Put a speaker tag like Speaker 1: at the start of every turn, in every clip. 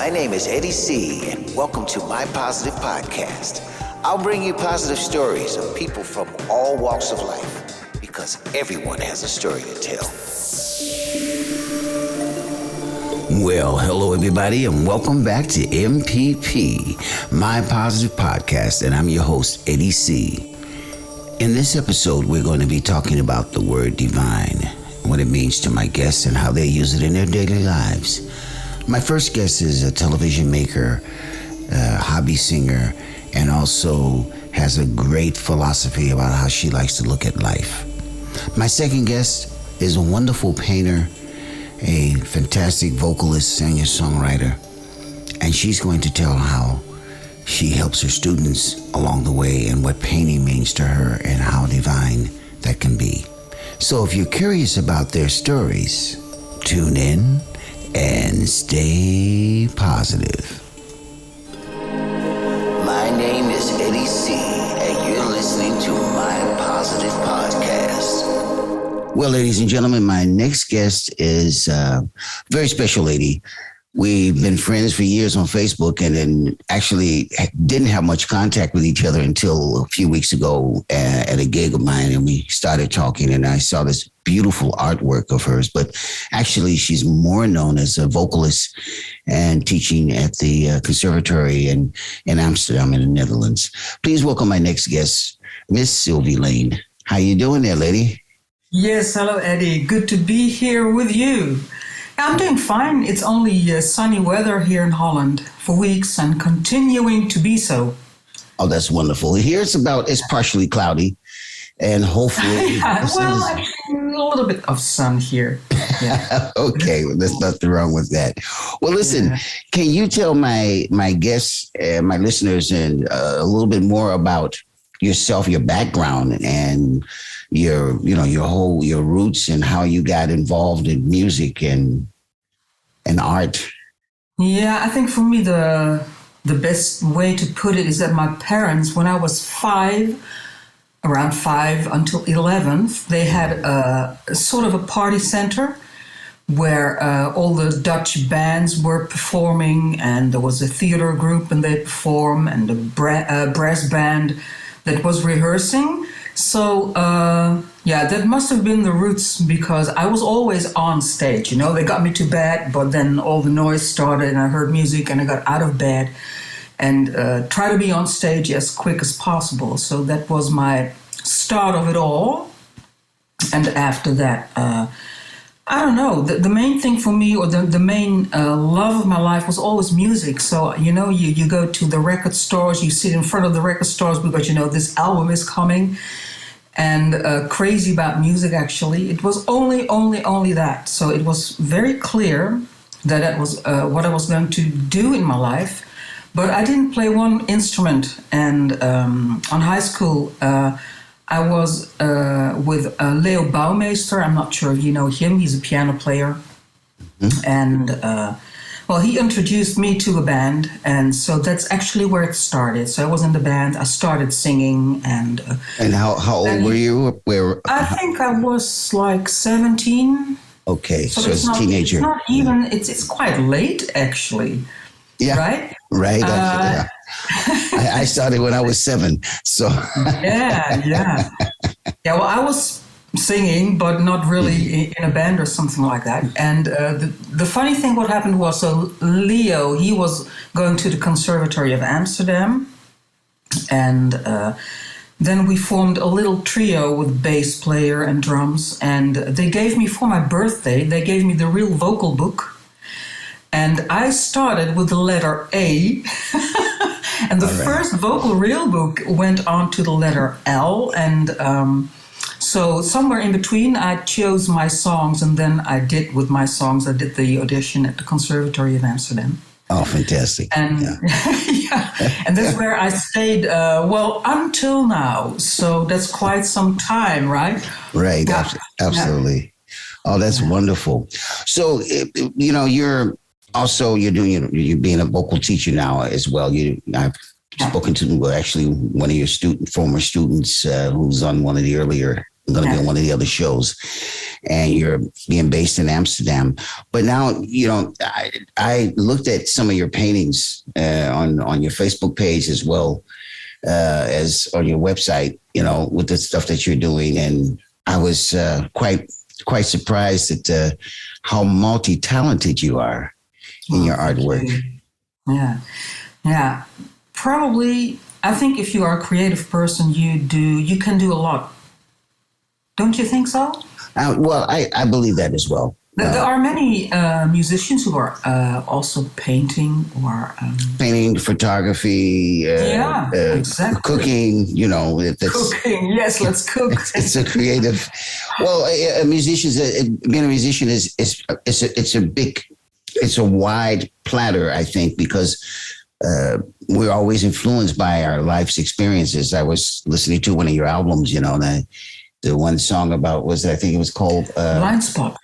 Speaker 1: My name is Eddie C, and welcome to my positive podcast. I'll bring you positive stories of people from all walks of life, because everyone has a story to tell. Well, hello everybody, and welcome back to MPP, my positive podcast, and I'm your host, Eddie C. In this episode, we're going to be talking about the word divine, what it means to my guests, and how they use it in their daily lives. My first guest is a television maker, hobby singer, and also has a great philosophy about how she likes to look at life. My second guest is a wonderful painter, a fantastic vocalist, singer-songwriter, and she's going to tell how she helps her students along the way and what painting means to her and how divine that can be. So if you're curious about their stories, tune in and stay positive. My name is Eddie C, and you're listening to my positive podcast. Well, ladies and gentlemen, my next guest is a very special lady. We've been friends for years on Facebook and then actually didn't have much contact with each other until a few weeks ago at a gig of mine. And we started talking and I saw this beautiful artwork of hers. But actually, she's more known as a vocalist and teaching at the conservatory in Amsterdam in the Netherlands. Please welcome my next guest, Miss Sylvi Lane. How you doing there, lady?
Speaker 2: Yes, hello, Eddie. Good to be here with you. I'm doing fine. It's only sunny weather here in Holland for weeks and continuing to be so.
Speaker 1: Oh, that's wonderful. Here it's partially cloudy and hopefully...
Speaker 2: Well, actually, a little bit of sun here. Yeah.
Speaker 1: Okay, well, there's nothing wrong with that. Well, listen, Can you tell my guests and my listeners and a little bit more about yourself, your background, and your roots and how you got involved in music and art?
Speaker 2: Yeah, I think for me the best way to put it is that my parents, when I was around 5 until 11, they had a sort of a party center where all the Dutch bands were performing, and there was a theater group and they perform, and a brass band that was rehearsing. So, that must have been the roots, because I was always on stage. They got me to bed, but then all the noise started and I heard music and I got out of bed and try to be on stage as quick as possible. So that was my start of it all. And after that, I don't know, the main thing for me, or the main love of my life was always music. So, you go to the record stores, you sit in front of the record stores because, this album is coming, and crazy about music, actually. It was only that. So it was very clear that was what I was going to do in my life. But I didn't play one instrument. And on high school, I was with Leo Bouwmeester. I'm not sure if you know him. He's a piano player. Mm-hmm. And, he introduced me to a band. And so that's actually where it started. So I was in the band. I started singing. And
Speaker 1: how old were you?
Speaker 2: I think I was like 17.
Speaker 1: Okay, so it's a teenager.
Speaker 2: It's not even, it's quite late, actually.
Speaker 1: Yeah.
Speaker 2: Right?
Speaker 1: Right. I started when I was 7. So
Speaker 2: Yeah, well, I was singing, but not really in a band or something like that. And the funny thing, what happened was, so Leo, he was going to the Conservatory of Amsterdam. And then we formed a little trio with bass player and drums. And they gave me, for my birthday, the real vocal book. And I started with the letter A. And the first vocal real book went on to the letter L. And so somewhere in between, I chose my songs. And then I did the audition at the Conservatory of Amsterdam.
Speaker 1: Oh, fantastic.
Speaker 2: And and that's where I stayed, until now. So that's quite some time, right?
Speaker 1: Right, absolutely. Yeah. Oh, that's wonderful. So, you're being a vocal teacher now as well. I've spoken to actually one of your former students who's on one of the earlier going to be on one of the other shows, and you're being based in Amsterdam. But now, I looked at some of your paintings on your Facebook page as well as on your website, with the stuff that you're doing. And I was quite surprised at how multi-talented you are in your artwork.
Speaker 2: Yeah. Probably, I think if you are a creative person, you can do a lot. Don't you think so?
Speaker 1: Well, I believe that as well.
Speaker 2: There are many musicians who are also painting or
Speaker 1: painting, photography, exactly. Cooking.
Speaker 2: Cooking. Yes, let's cook.
Speaker 1: It's a creative. Well, being a musician it's a wide platter, I think, because we're always influenced by our life's experiences. I was listening to one of your albums, the one song about I think it was called
Speaker 2: Blind Spot.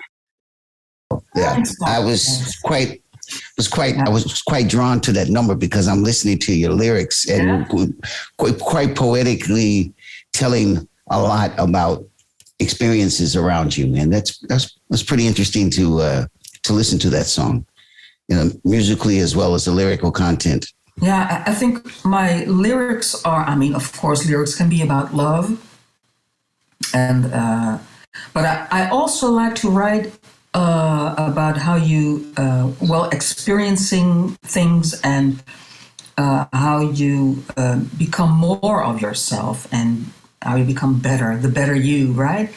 Speaker 1: Yeah,
Speaker 2: Blind Spot.
Speaker 1: I was quite drawn to that number because I'm listening to your lyrics and quite poetically telling a lot about experiences around you, and that's pretty interesting to listen to that song, musically as well as the lyrical content.
Speaker 2: Yeah, I think my lyrics are. I mean, of course, lyrics can be about love. And but I also like to write about how you experiencing things and how you become more of yourself and how you become better, the better you, right?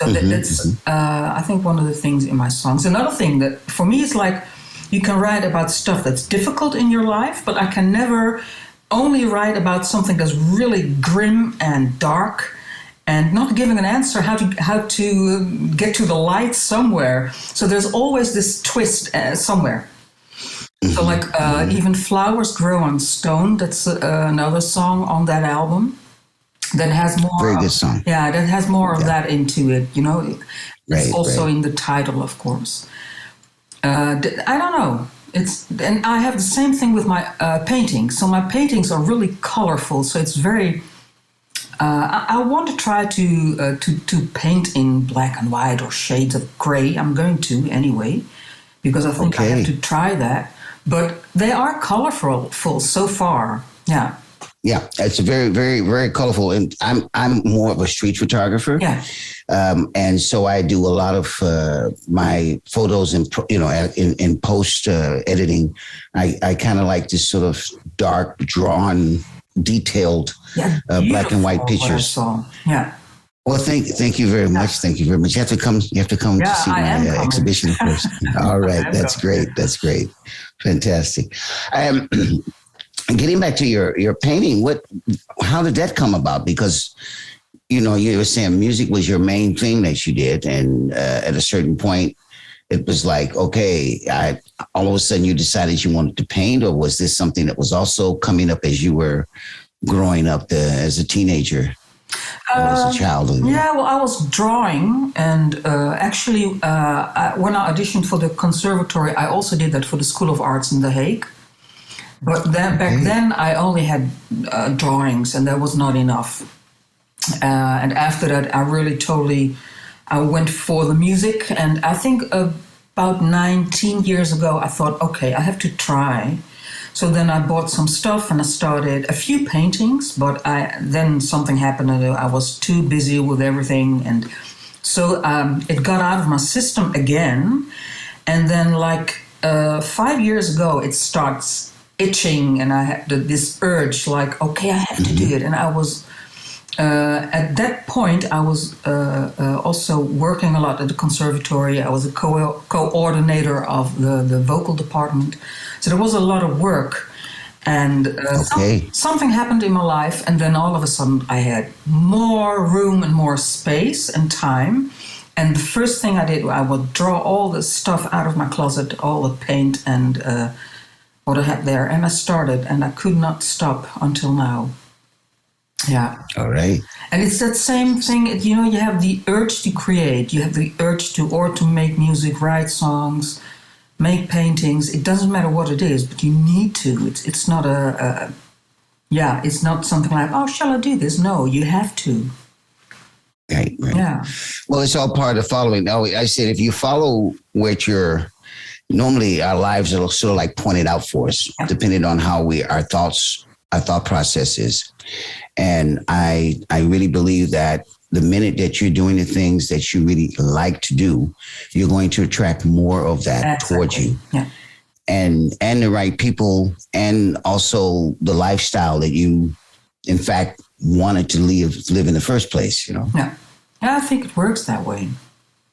Speaker 2: So that's I think one of the things in my songs. Another thing that for me is like you can write about stuff that's difficult in your life, but I can never only write about something that's really grim and dark. And not giving an answer how to get to the light somewhere. So there's always this twist somewhere. So like even Flowers Grow on Stone. That's another song on that album that has more.
Speaker 1: Very good song.
Speaker 2: Yeah, that has more of that into it. It's also in the title, of course. I don't know. And I have the same thing with my paintings. So my paintings are really colorful. So it's very. I want to try to paint in black and white or shades of gray. I'm going to anyway, because I think I have to try that. But they are colorful so far. Yeah.
Speaker 1: Yeah, it's very, very, very colorful, and I'm more of a street photographer.
Speaker 2: Yeah.
Speaker 1: And so I do a lot of my photos in post editing. I kind of like this sort of dark, drawn, detailed black and white pictures.
Speaker 2: Yeah.
Speaker 1: Well, thank you very much. Thank you very much. You have to come to see my exhibition first. All right, that's great. That's great. Fantastic. Getting back to your painting, how did that come about? Because you were saying music was your main thing that you did, and at a certain point, it was like, okay, all of a sudden you decided you wanted to paint, or was this something that was also coming up as you were growing up as a teenager or as a child?
Speaker 2: Yeah, well, I was drawing, and actually, when I auditioned for the conservatory, I also did that for the School of Arts in The Hague. But then back then, I only had drawings, and that was not enough. And after that, I went for the music, and I think about 19 years ago, I thought, okay, I have to try. So then I bought some stuff and I started a few paintings, but then something happened and I was too busy with everything. And so it got out of my system again. And then 5 years ago, it starts itching and I had this urge like, okay, I have to do it. And I was... at that point, I was also working a lot at the conservatory. I was a coordinator of the vocal department. So there was a lot of work. And something happened in my life. And then all of a sudden, I had more room and more space and time. And the first thing I did, I would draw all the stuff out of my closet, all the paint and what I had there. And I started, and I could not stop until now. Yeah.
Speaker 1: All right.
Speaker 2: And it's that same thing, you have the urge to create, you have the urge to make music, write songs, make paintings. It doesn't matter what it is, but you need to. It's not it's not something like, oh, shall I do this? No, you have to.
Speaker 1: Right, right.
Speaker 2: Yeah.
Speaker 1: Well, it's all part of following. Oh, I said if you follow what you're normally our lives are sort of like pointed out for us, depending on how our thought process is. And I really believe that the minute that you're doing the things that you really like to do, you're going to attract more of that towards you.
Speaker 2: Yeah.
Speaker 1: And the right people, and also the lifestyle that you, in fact, wanted to live in the first place,
Speaker 2: Yeah. Yeah, I think it works that way.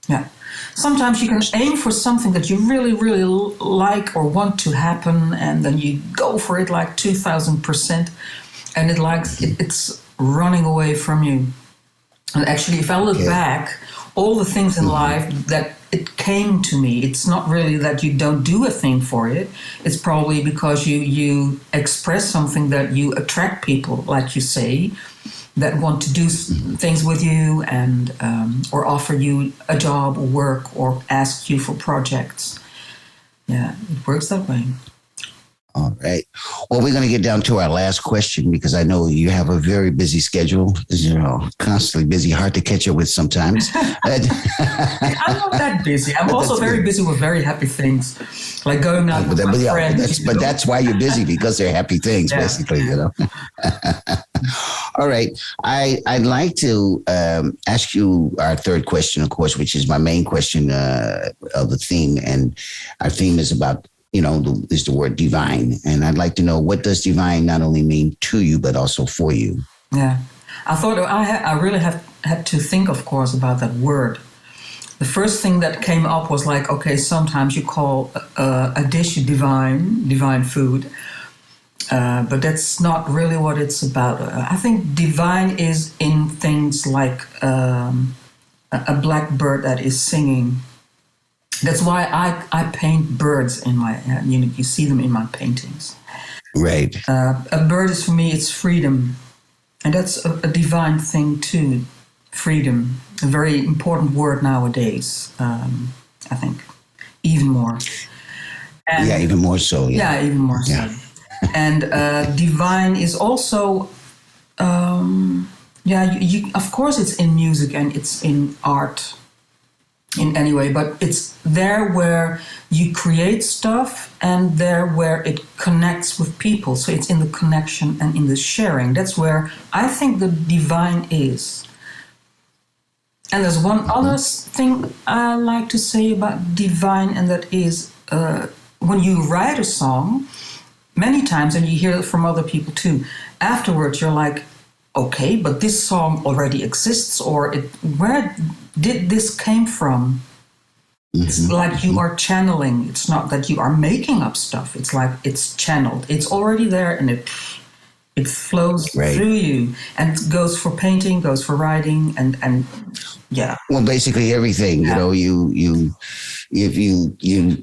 Speaker 2: Yeah. Sometimes you can aim for something that you really, really like or want to happen, and then you go for it like 2,000%, and it's running away from you. And actually, if I look back, all the things in life that it came to me, it's not really that you don't do a thing for it. It's probably because you express something that you attract people, like you say, that want to do things with you and or offer you a job or work or ask you for projects. Yeah, it works that way.
Speaker 1: All right. Well, we're going to get down to our last question because I know you have a very busy schedule. Constantly busy, hard to catch up with sometimes.
Speaker 2: I'm not that busy. I'm also very busy with very happy things, like going out with my friends.
Speaker 1: But that's why you're busy, because they're happy things, basically, All right. I'd like to ask you our third question, of course, which is my main question of the theme. And our theme is about is the word divine. And I'd like to know, what does divine not only mean to you, but also for you?
Speaker 2: Yeah. I thought I really had to think, of course, about that word. The first thing that came up was like, okay, sometimes you call a dish divine food. But that's not really what it's about. I think divine is in things like a blackbird that is singing. That's why I paint birds in my, you see them in my paintings.
Speaker 1: Right.
Speaker 2: A bird is, for me, it's freedom. And that's a divine thing too, freedom. A very important word nowadays, I think, even more. And
Speaker 1: even more so.
Speaker 2: Yeah, even more so. And divine is also, of course it's in music and it's in art, in any way, but it's there where you create stuff and there where it connects with people. So it's in the connection and in the sharing. That's where I think the divine is. And there's one other thing I like to say about divine, and that is when you write a song, many times, and you hear it from other people too, afterwards you're like, okay, but this song already exists, or where did this came from? It's like you are channeling. It's not that you are making up stuff. It's like it's channeled. It's already there, and it flows through you, and it goes for painting, goes for writing, and yeah.
Speaker 1: Well, basically everything.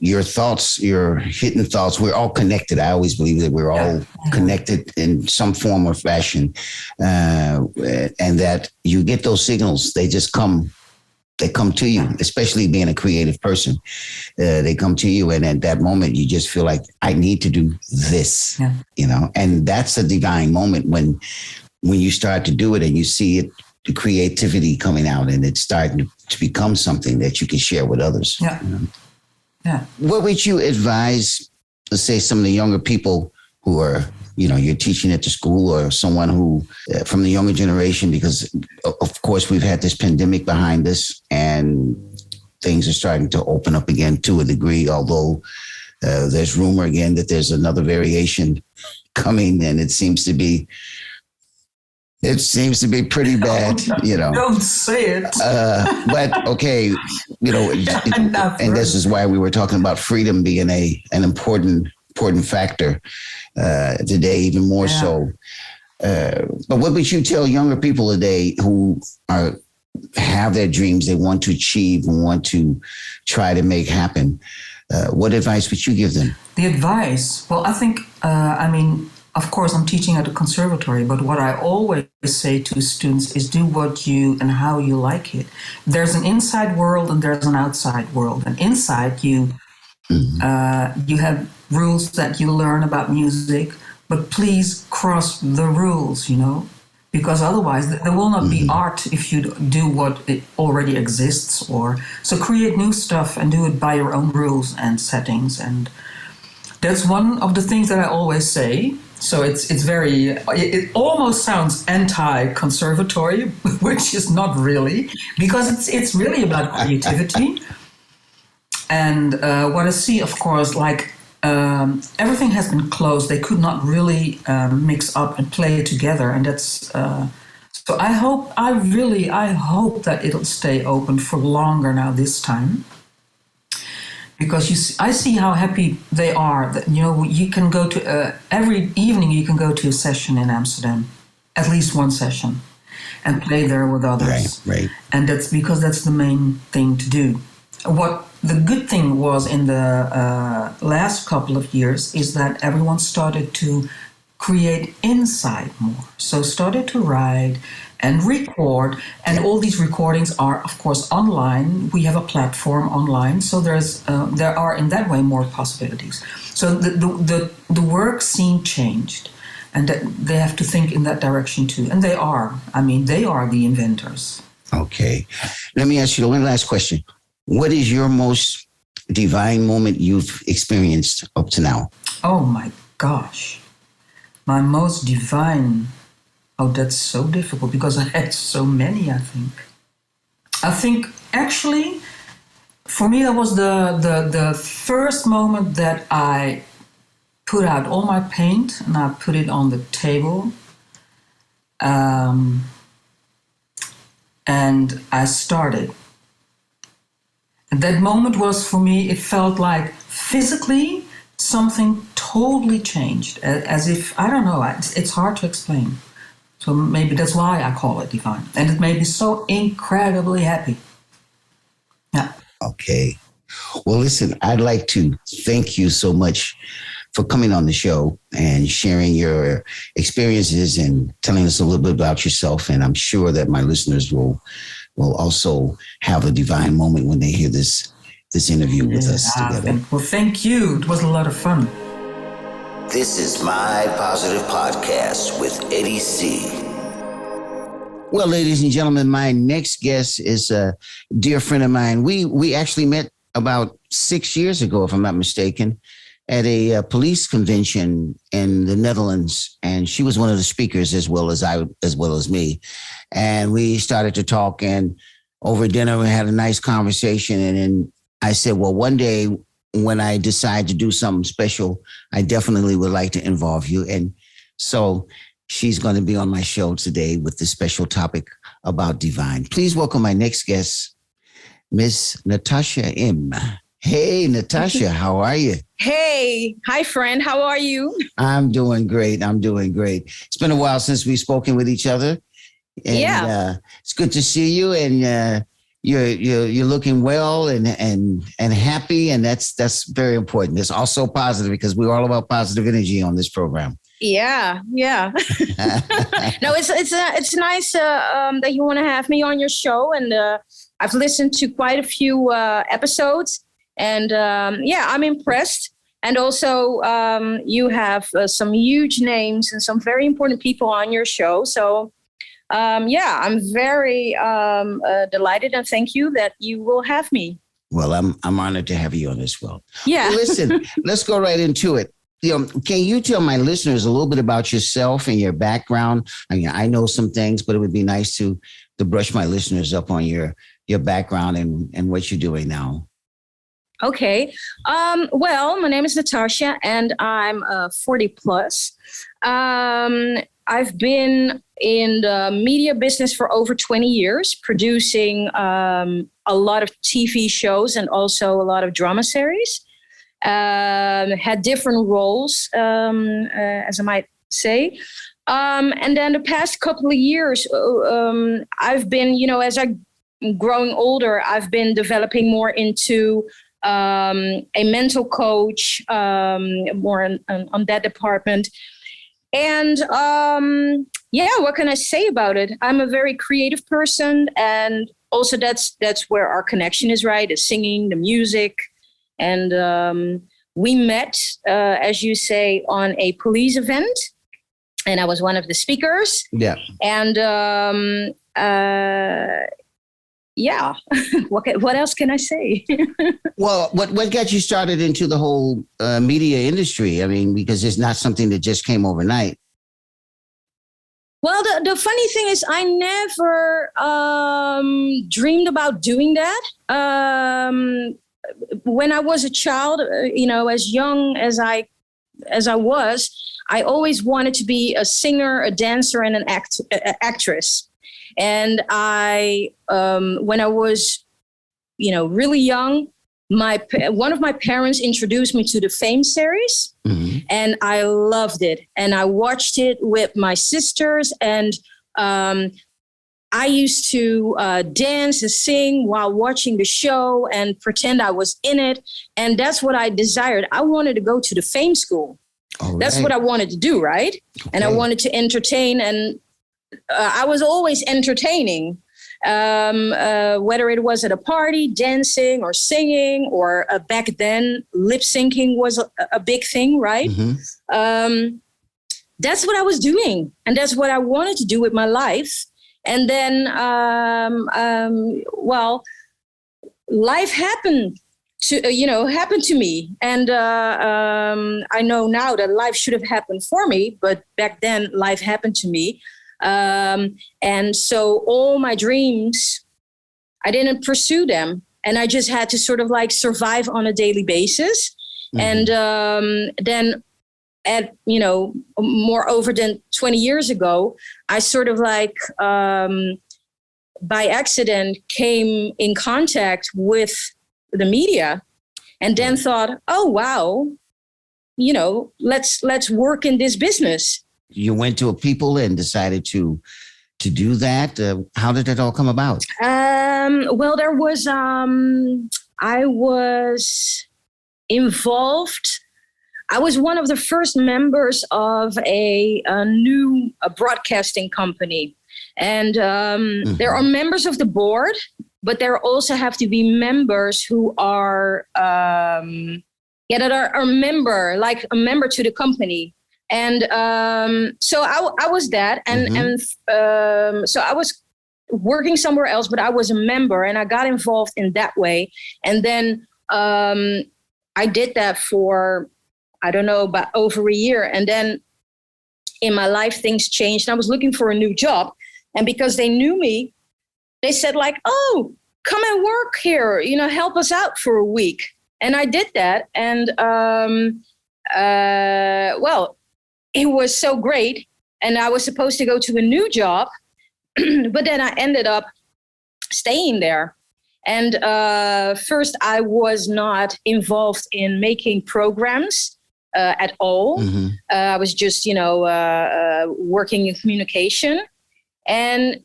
Speaker 1: Your thoughts, your hidden thoughts, we're all connected. I always believe that we're all connected in some form or fashion, and that you get those signals. They just come. They come to you, especially being a creative person. They come to you, and at that moment, you just feel like, I need to do this, and that's a divine moment when you start to do it and you see it, the creativity coming out, and it's starting to become something that you can share with others.
Speaker 2: Yeah. Yeah.
Speaker 1: What would you advise, let's say, some of the younger people who are, you're teaching at the school, or someone who from the younger generation, because of course we've had this pandemic behind us and things are starting to open up again to a degree, although there's rumor again that there's another variation coming, and it seems to be pretty bad,
Speaker 2: Don't say it.
Speaker 1: But okay, and this is why we were talking about freedom being an important factor today, even more so. But what would you tell younger people today who have their dreams, they want to achieve and want to try to make happen? What advice would you give them?
Speaker 2: The advice? Well, I think, of course, I'm teaching at a conservatory, but what I always say to students is do what you and how you like it. There's an inside world and there's an outside world. And inside you have rules that you learn about music, but please cross the rules, because otherwise there will not be art if you do what it already exists. Or so create new stuff and do it by your own rules and settings. And that's one of the things that I always say. So it's very, it almost sounds anti-conservatory, which is not really, because it's really about creativity. And what I see, of course, like everything has been closed. They could not really mix up and play together. And that's, so I hope that it'll stay open for longer now this time. Because I see how happy they are. That, you can go to, every evening you can go to a session in Amsterdam, at least one session, and play there with others.
Speaker 1: Right.
Speaker 2: And that's because that's the main thing to do. What the good thing was in the last couple of years is that everyone started to create inside more. So started to write and record, and all these recordings are, of course, online. We have a platform online, so there are in that way more possibilities. So the work scene changed, and that they have to think in that direction too. And they are. I mean, they are the inventors.
Speaker 1: Okay, let me ask you one last question. What is your most divine moment you've experienced up to now?
Speaker 2: Oh my gosh, my most divine. Oh, that's so difficult because I had so many, I think actually, for me, that was the first moment that I put out all my paint and I put it on the table. And I started. And that moment was, for me, it felt like physically something totally changed. As if, I don't know, it's hard to explain. So maybe that's why I call it divine. And it made me so incredibly happy. Yeah.
Speaker 1: Okay. Well, listen, I'd like to thank you so much for coming on the show and sharing your experiences and telling us a little bit about yourself. And I'm sure that my listeners will also have a divine moment when they hear this interview with us together.
Speaker 2: Well, thank you. It was a lot of fun.
Speaker 1: This is My Positive Podcast with Eddie C. Well, ladies and gentlemen, my next guest is a dear friend of mine. We actually met about 6 years ago, if I'm not mistaken, at a police convention in the Netherlands. And she was one of the speakers as well as me. And we started to talk, and over dinner, we had a nice conversation. And then I said, well, one day when I decide to do something special, I definitely would like to involve you. And so she's going to be on my show today with this special topic about divine. Please welcome my next guest, Miss Natasha M. Hey, Natasha, how are you?
Speaker 3: Hey, hi, friend. How are you?
Speaker 1: I'm doing great. It's been a while since we've spoken with each other. And it's good to see you. And you're looking well and happy, and that's very important. It's also positive because we're all about positive energy on this program.
Speaker 3: Yeah. No, it's nice that you want to have me on your show, and I've listened to quite a few episodes, and I'm impressed. And also, you have some huge names and some very important people on your show, so. I'm very delighted, and thank you that you will have me.
Speaker 1: Well, I'm honored to have you on as well.
Speaker 3: Yeah.
Speaker 1: Well, listen, let's go right into it. Can you tell my listeners a little bit about yourself and your background? I mean, I know some things, but it would be nice to brush my listeners up on your background and what you're doing now.
Speaker 3: Okay. Well, my name is Natasha, and I'm 40 plus. I've been in the media business for over 20 years, producing a lot of TV shows and also a lot of drama series. Had different roles, as I might say. And then the past couple of years, I've been, as I'm growing older, I've been developing more into a mental coach, more on that department. And what can I say about it? I'm a very creative person, and also that's where our connection is, right? The singing, the music, and we met, as you say, on a police event, and I was one of the speakers.
Speaker 1: Yeah.
Speaker 3: And yeah, what else can I say?
Speaker 1: Well, what got you started into the whole media industry? I mean, because it's not something that just came overnight.
Speaker 3: Well, the funny thing is, I never dreamed about doing that. When I was a child, as young as I was, I always wanted to be a singer, a dancer, and an actress. And when I was, really young, one of my parents introduced me to the Fame series, and I loved it. And I watched it with my sisters, and I used to dance and sing while watching the show and pretend I was in it. And that's what I desired. I wanted to go to the Fame school. Right. That's what I wanted to do, right? Okay. And I wanted to entertain, and I was always entertaining, whether it was at a party, dancing or singing, or back then lip syncing was a big thing, right? That's what I was doing, and that's what I wanted to do with my life. And then, life happened to me, and I know now that life should have happened for me, but back then life happened to me. And so all my dreams, I didn't pursue them, and I just had to sort of like survive on a daily basis. And then moreover than 20 years ago, I sort of like by accident came in contact with the media, and then thought, oh, wow, let's work in this business.
Speaker 1: You went to a people and decided to do that. How did it all come about?
Speaker 3: Well, there was, I was involved. I was one of the first members of a new broadcasting company. And there are members of the board, but there also have to be members who are, that are a member, like a member to the company. And so I was that, and so I was working somewhere else, but I was a member, and I got involved in that way. And then I did that for, I don't know, about over a year. And then in my life, things changed. I was looking for a new job, and because they knew me, they said like, "Oh, come and work here. Help us out for a week." And I did that, and well. It was so great, and I was supposed to go to a new job, but then I ended up staying there. And first, I was not involved in making programs at all. I was just, working in communication. And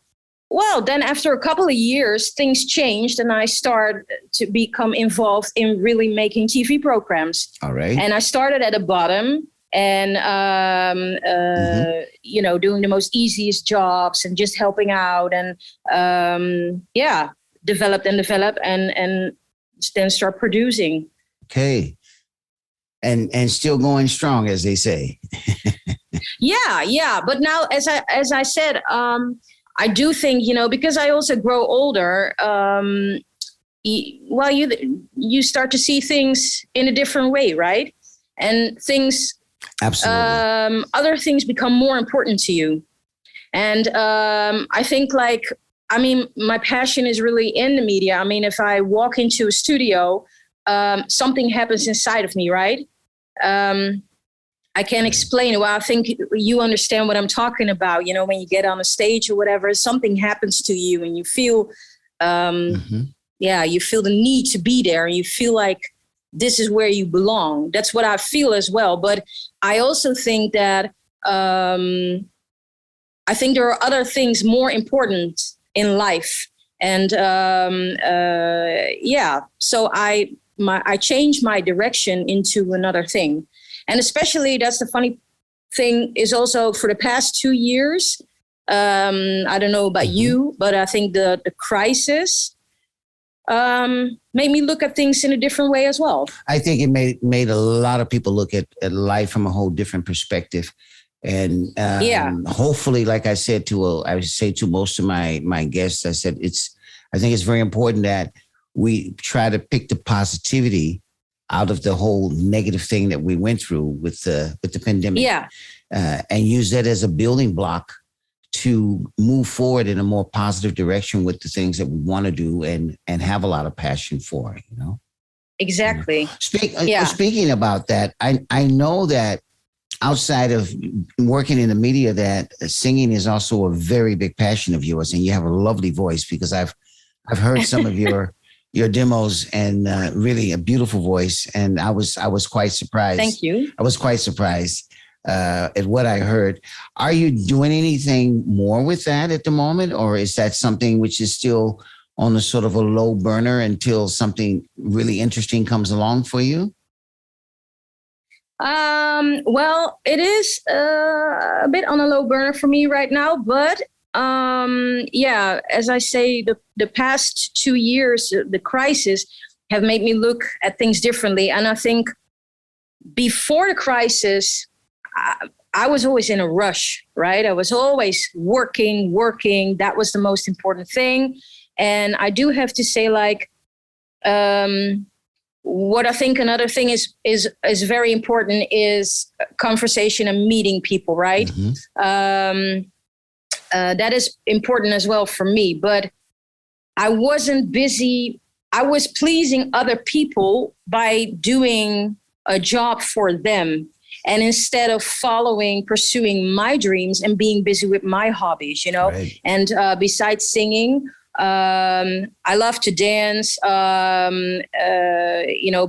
Speaker 3: well, then after a couple of years, things changed, and I started to become involved in really making TV programs.
Speaker 1: All right.
Speaker 3: And I started at the bottom. And, doing the most easiest jobs and just helping out, and, develop and then start producing.
Speaker 1: Okay. And still going strong, as they say.
Speaker 3: Yeah. But now, as I said, I do think, because I also grow older, you start to see things in a different way, right? And things... Absolutely. Other things become more important to you. And I think my passion is really in the media. I mean, if I walk into a studio, something happens inside of me, right? I can't explain it. Well, I think you understand what I'm talking about. When you get on a stage or whatever, something happens to you, and you feel, you feel the need to be there, and you feel like this is where you belong. That's what I feel as well. But I also think that I think there are other things more important in life. And so I changed my direction into another thing. And especially, that's the funny thing, is also for the past 2 years, I don't know about you, but I think the crisis made me look at things in a different way as well.
Speaker 1: I think it made a lot of people look at life from a whole different perspective. And hopefully, like I said I would say to most of my guests, I said I think it's very important that we try to pick the positivity out of the whole negative thing that we went through with the pandemic.
Speaker 3: Yeah.
Speaker 1: And use that as a building block to move forward in a more positive direction with the things that we want to do and have a lot of passion for, you know?
Speaker 3: Exactly.
Speaker 1: Speaking about that, I know that outside of working in the media, that singing is also a very big passion of yours, and you have a lovely voice, because I've heard some of your demos, and really a beautiful voice. And I was quite surprised.
Speaker 3: Thank you.
Speaker 1: I was quite surprised at what I heard. Are you doing anything more with that at the moment, or is that something which is still on a sort of a low burner until something really interesting comes along for you?
Speaker 3: Well, it is a bit on a low burner for me right now, but as I say, the past 2 years, the crisis have made me look at things differently. And I think before the crisis, I was always in a rush, right? I was always working. That was the most important thing. And I do have to say, like, what I think another thing is very important is conversation and meeting people, right? Mm-hmm. That is important as well for me. But I wasn't busy. I was pleasing other people by doing a job for them. And instead of pursuing my dreams and being busy with my hobbies, you know, right. And besides singing, I love to dance.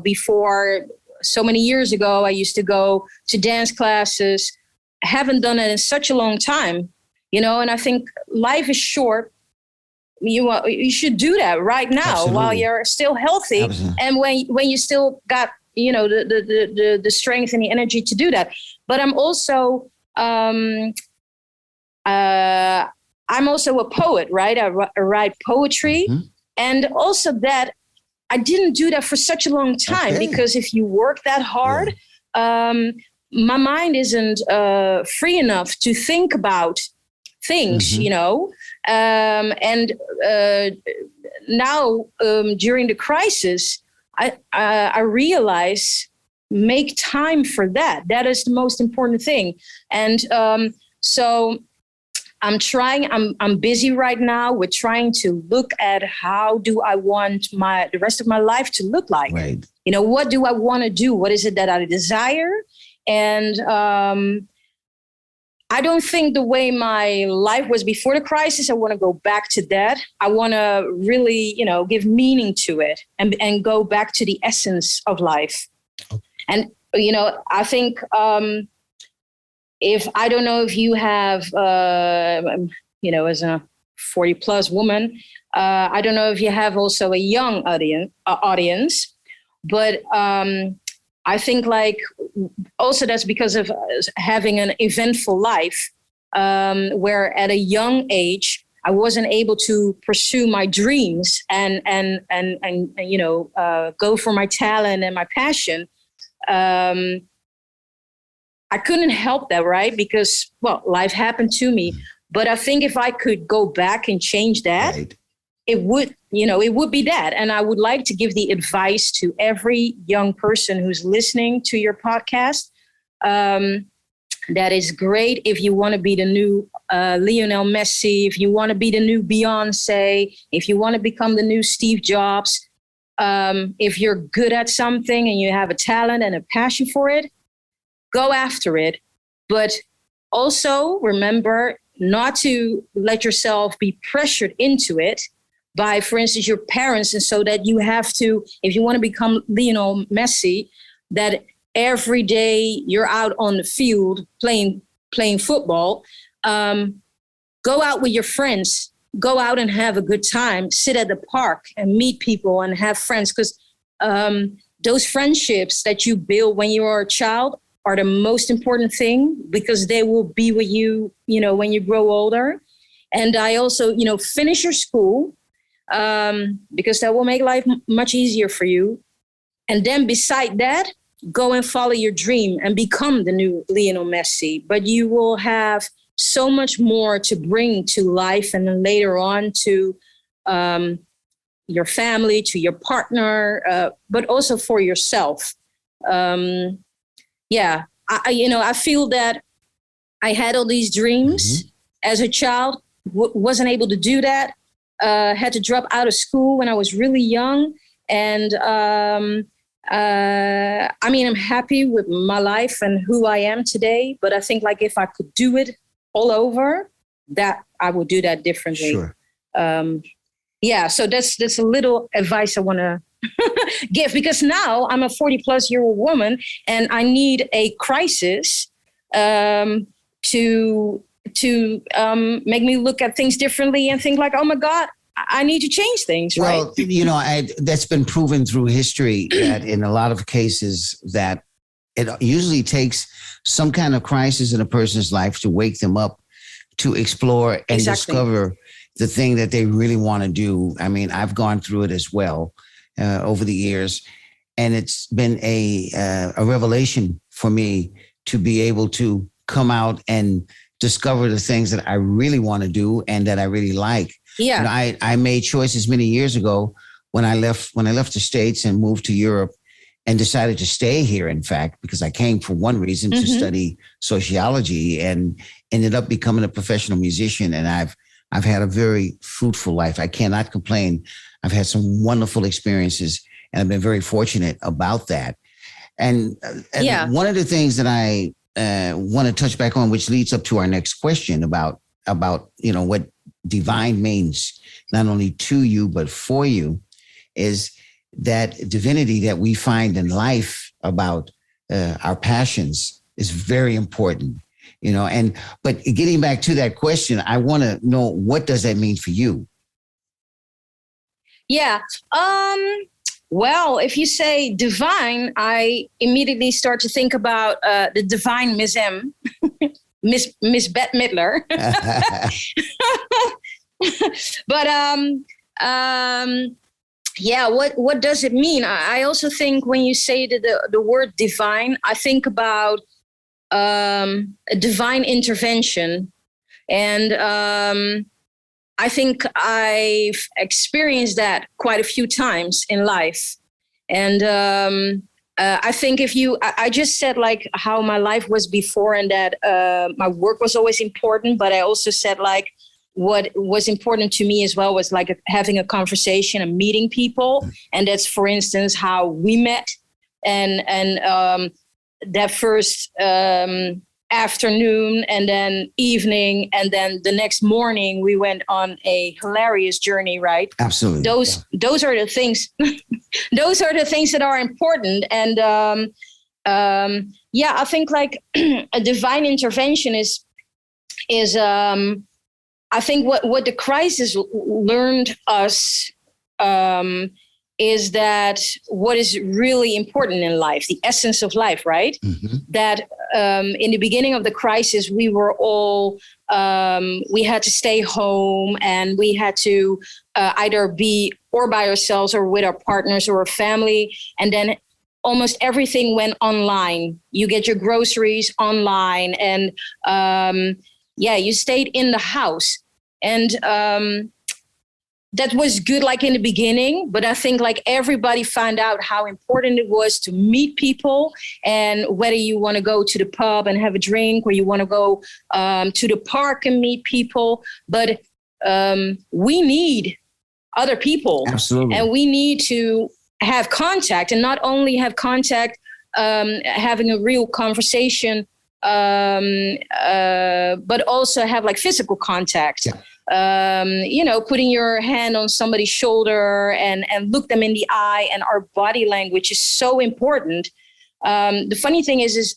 Speaker 3: Before, so many years ago, I used to go to dance classes. I haven't done it in such a long time, you know, and I think life is short. You should do that right now. Absolutely. While you're still healthy. Absolutely. And when you still got, you know, the strength and the energy to do that. But I'm also a poet, right? I write poetry. Mm-hmm. And also that I didn't do that for such a long time, because if you work that hard, my mind isn't free enough to think about things, mm-hmm. you know. Now during the crisis, I realize, make time for that. That is the most important thing. And so I'm busy right now with trying to look at how do I want the rest of my life to look like? Right. You know, what do I want to do? What is it that I desire? And I don't think the way my life was before the crisis, I want to go back to that. I want to really, you know, give meaning to it and go back to the essence of life. Okay. And, you know, I think I don't know if you have, you know, as a 40 plus woman, I don't know if you have also a young audience, but I think like also that's because of having an eventful life, where at a young age, I wasn't able to pursue my dreams and you know, go for my talent and my passion. I couldn't help that, right? Because, well, life happened to me. But I think if I could go back and change that, right. It would be that. And I would like to give the advice to every young person who's listening to your podcast. That is great if you want to be the new Lionel Messi, if you want to be the new Beyonce, if you want to become the new Steve Jobs. If you're good at something and you have a talent and a passion for it, go after it. But also remember not to let yourself be pressured into it by, for instance, your parents. And so that you have to, if you want to become Lionel Messi, that every day you're out on the field playing football, go out with your friends, go out and have a good time, sit at the park and meet people and have friends. Because those friendships that you build when you are a child are the most important thing, because they will be with you, you know, when you grow older. And I also, you know, finish your school, because that will make life much easier for you. And then beside that, go and follow your dream and become the new Lionel Messi, but you will have so much more to bring to life, and then later on to your family, to your partner, but also for yourself. I feel that I had all these dreams as a child, wasn't able to do that, had to drop out of school when I was really young. And I'm happy with my life and who I am today. But I think like if I could do it all over, that I would do that differently.
Speaker 1: Sure.
Speaker 3: So that's a little advice I want to give, because now I'm a 40-plus-year-old woman and I need a crisis to make me look at things differently and think like, oh my God, I need to change things, right?
Speaker 1: Well, that's been proven through history that in a lot of cases that it usually takes some kind of crisis in a person's life to wake them up to explore and discover the thing that they really want to do. I mean, I've gone through it as well over the years, and it's been a revelation for me to be able to come out and discover the things that I really want to do and that I really like. Yeah, I made choices many years ago when I left the States and moved to Europe and decided to stay here, in fact, because I came for one reason to study sociology and ended up becoming a professional musician. And I've had a very fruitful life. I cannot complain. I've had some wonderful experiences and I've been very fortunate about that. And one of the things that I want to touch back on, which leads up to our next question about what divine means, not only to you, but for you, is that divinity that we find in life about our passions is very important, but getting back to that question, I want to know, what does that mean for you?
Speaker 3: Yeah. Well, if you say divine, I immediately start to think about the divine Miss M, Miss Bette Midler. But what does it mean? I also think when you say the word divine, I think about a divine intervention. And I think I've experienced that quite a few times in life. And I think I just said like how my life was before and that my work was always important, but I also said like what was important to me as well was like having a conversation and meeting people. And that's, for instance, how we met. And that first afternoon and then evening and then the next morning we went on a hilarious journey, right?
Speaker 1: Absolutely.
Speaker 3: Those are the things those are the things that are important. And I think like a divine intervention is I think what the crisis learned us is that what is really important in life, the essence of life, right? Mm-hmm. That in the beginning of the crisis, we were all, we had to stay home and we had to either be or by ourselves or with our partners or our family. And then almost everything went online. You get your groceries online and you stayed in the house. And that was good like in the beginning, but I think like everybody found out how important it was to meet people, and whether you want to go to the pub and have a drink or you want to go to the park and meet people. But we need other people.
Speaker 1: Absolutely.
Speaker 3: And we need to have contact, and not only have contact, having a real conversation, but also have like physical contact. Yeah. Putting your hand on somebody's shoulder and look them in the eye, and our body language is so important. The funny thing is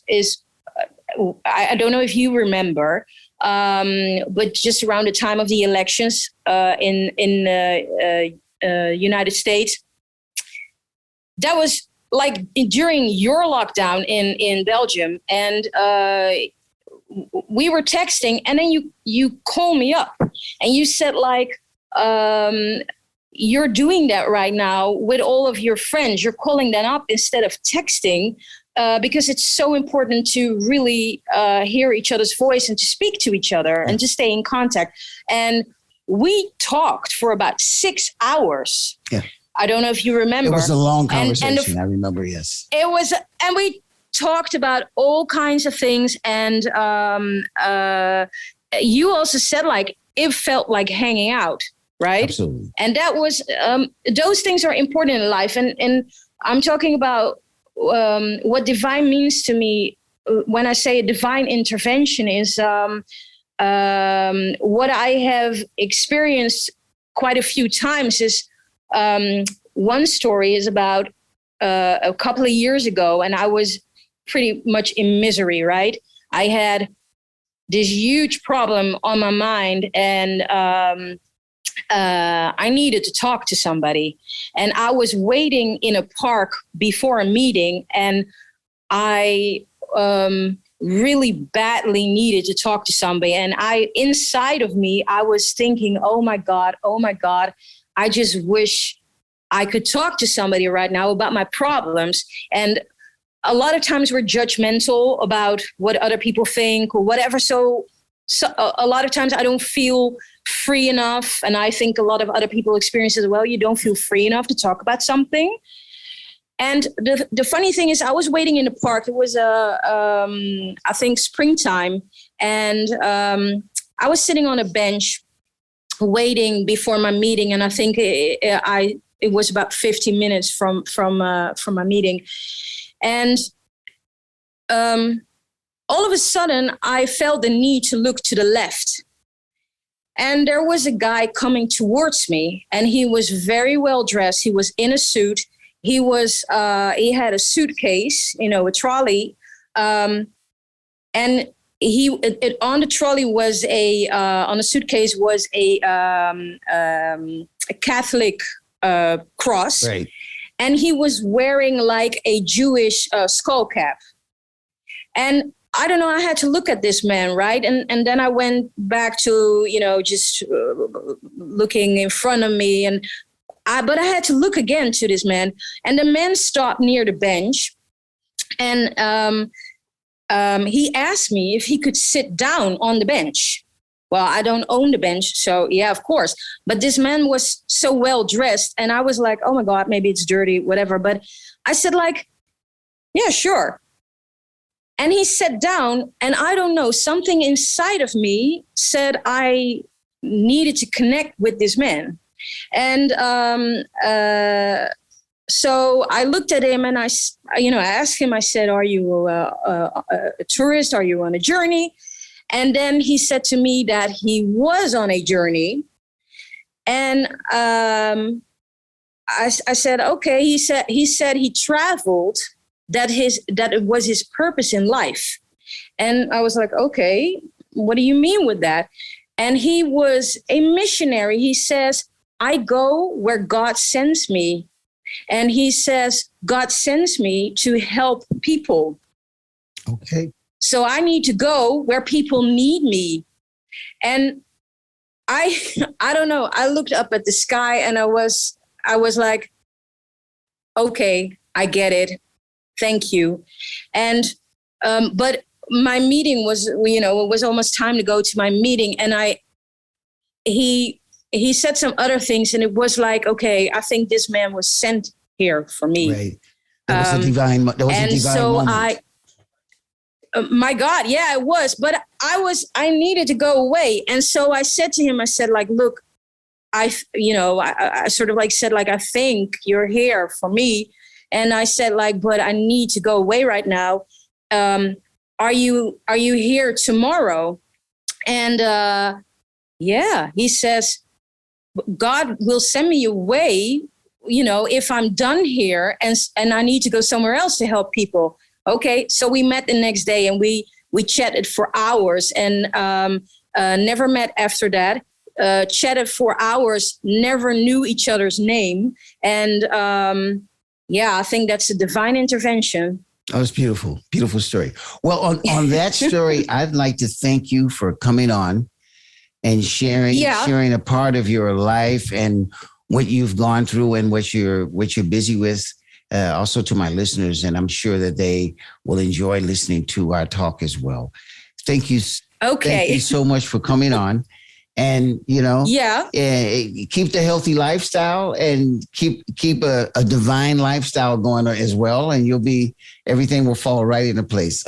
Speaker 3: I don't know if you remember, but just around the time of the elections in United States, that was like during your lockdown in Belgium, and we were texting, and then you call me up and you said like, you're doing that right now with all of your friends. You're calling them up instead of texting because it's so important to really hear each other's voice and to speak to each other and to stay in contact. And we talked for about 6 hours.
Speaker 1: Yeah.
Speaker 3: I don't know if you remember.
Speaker 1: It was a long conversation. I remember, yes.
Speaker 3: It was, and we talked about all kinds of things. And you also said, like, it felt like hanging out, right?
Speaker 1: Absolutely.
Speaker 3: And that was, those things are important in life. And I'm talking about what divine means to me. When I say a divine intervention is what I have experienced quite a few times is one story is about a couple of years ago, and I was pretty much in misery, right? I had this huge problem on my mind, and I needed to talk to somebody. And I was waiting in a park before a meeting, and I really badly needed to talk to somebody. And inside of me, I was thinking, oh my God, I just wish I could talk to somebody right now about my problems. And a lot of times we're judgmental about what other people think or whatever. So a lot of times I don't feel free enough. And I think a lot of other people experience as well. You don't feel free enough to talk about something. And the funny thing is, I was waiting in the park. It was, I think, springtime. And I was sitting on a bench waiting before my meeting. And I think it was about 50 minutes from my meeting. And all of a sudden, I felt the need to look to the left. And there was a guy coming towards me, and he was very well dressed. He was in a suit. He had a suitcase, a trolley. And on the trolley was on the suitcase was a Catholic cross. Right. And he was wearing like a Jewish skull cap. And I don't know, I had to look at this man, right? And then I went back to, just looking in front of me. But I had to look again to this man. And the man stopped near the bench. And he asked me if he could sit down on the bench. Well, I don't own the bench, so yeah, of course. But this man was so well dressed, and I was like, oh my God, maybe it's dirty, whatever. But I said, like, yeah, sure. And he sat down, and I don't know, something inside of me said I needed to connect with this man. And so I looked at him, and I asked him, I said, are you a tourist? Are you on a journey? And then he said to me that he was on a journey. And I said, okay. He said he traveled, that it was his purpose in life. And I was like, okay, what do you mean with that? And he was a missionary. He says, I go where God sends me. And he says, God sends me to help people.
Speaker 1: Okay.
Speaker 3: So I need to go where people need me. And I don't know. I looked up at the sky, and I was like, okay, I get it. Thank you. And, but my meeting was, it was almost time to go to my meeting. And he said some other things, and it was like, okay, I think this man was sent here for me.
Speaker 1: Right. That was a divine moment.
Speaker 3: My God, yeah, it was. But I needed to go away. And so I said to him, I said, like, look, I sort of like said, like, I think you're here for me. And I said, like, but I need to go away right now. Are you here tomorrow? And yeah, he says, God will send me away, if I'm done here and I need to go somewhere else to help people. Okay, so we met the next day, and we chatted for hours, and never met after that. Chatted for hours, never knew each other's name. And yeah, I think that's a divine intervention.
Speaker 1: Oh, it's beautiful. Beautiful story. Well, on that story, I'd like to thank you for coming on and sharing a part of your life and what you've gone through and what you're busy with. also to my listeners, and I'm sure that they will enjoy listening to our talk as well. Thank you.
Speaker 3: Okay.
Speaker 1: Thank you so much for coming on. And, keep the healthy lifestyle and keep a divine lifestyle going as well. And everything will fall right into place.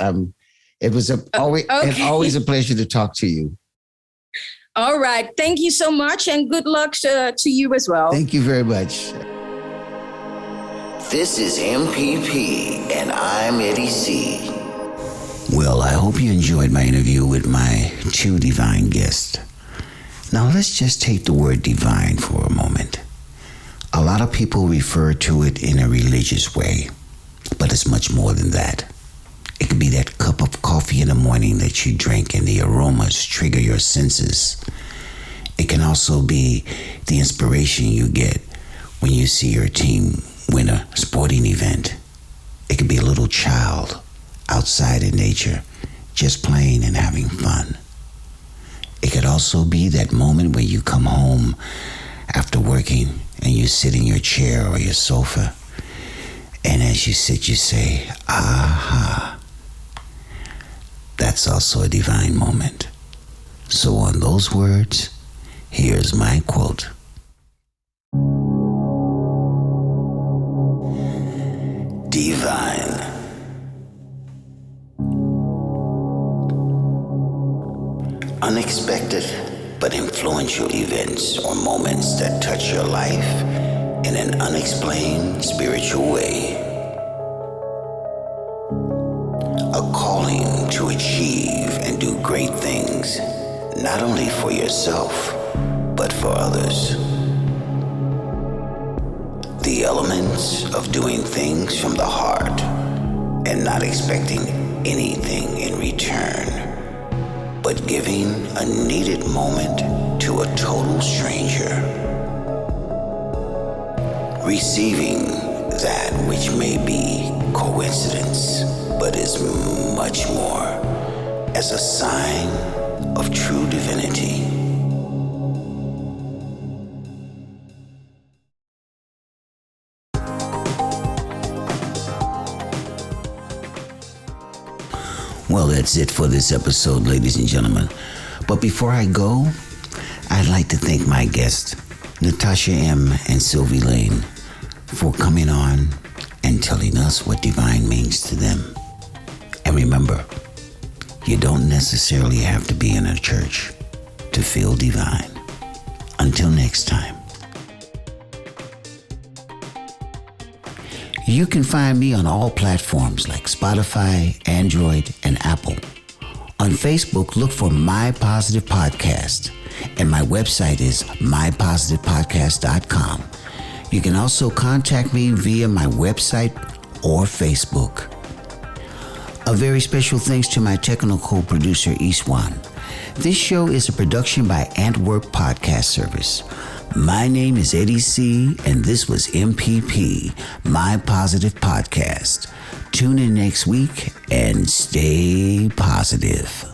Speaker 1: It was always a pleasure to talk to you.
Speaker 3: All right. Thank you so much. And good luck to you as well.
Speaker 1: Thank you very much.
Speaker 4: This is MPP, and I'm Eddie C.
Speaker 1: Well, I hope you enjoyed my interview with my two divine guests. Now, let's just take the word divine for a moment. A lot of people refer to it in a religious way, but it's much more than that. It could be that cup of coffee in the morning that you drink and the aromas trigger your senses. It can also be the inspiration you get when you see your team win a sporting event. It could be a little child outside in nature, just playing and having fun. It could also be that moment where you come home after working and you sit in your chair or your sofa, and as you sit, you say, aha. That's also a divine moment. So on those words, here's my quote. Divine. Unexpected but influential events or moments that touch your life in an unexplained spiritual way. A calling to achieve and do great things, not only for yourself, but for others. The elements of doing things from the heart and not expecting anything in return, but giving a needed moment to a total stranger. Receiving that which may be coincidence, but is much more as a sign of true divinity. Well, that's it for this episode, ladies and gentlemen. But before I go, I'd like to thank my guests, Natasha M and Sylvi Lane, for coming on and telling us what divine means to them. And remember, you don't necessarily have to be in a church to feel divine. Until next time. You can find me on all platforms like Spotify, Android, and Apple. On Facebook, look for My Positive Podcast, and my website is mypositivepodcast.com. You can also contact me via my website or Facebook. A very special thanks to my technical producer, Iswan. This show is a production by Antwerp Podcast Service. My name is Eddie C, and this was MPP, My Positive Podcast. Tune in next week and stay positive.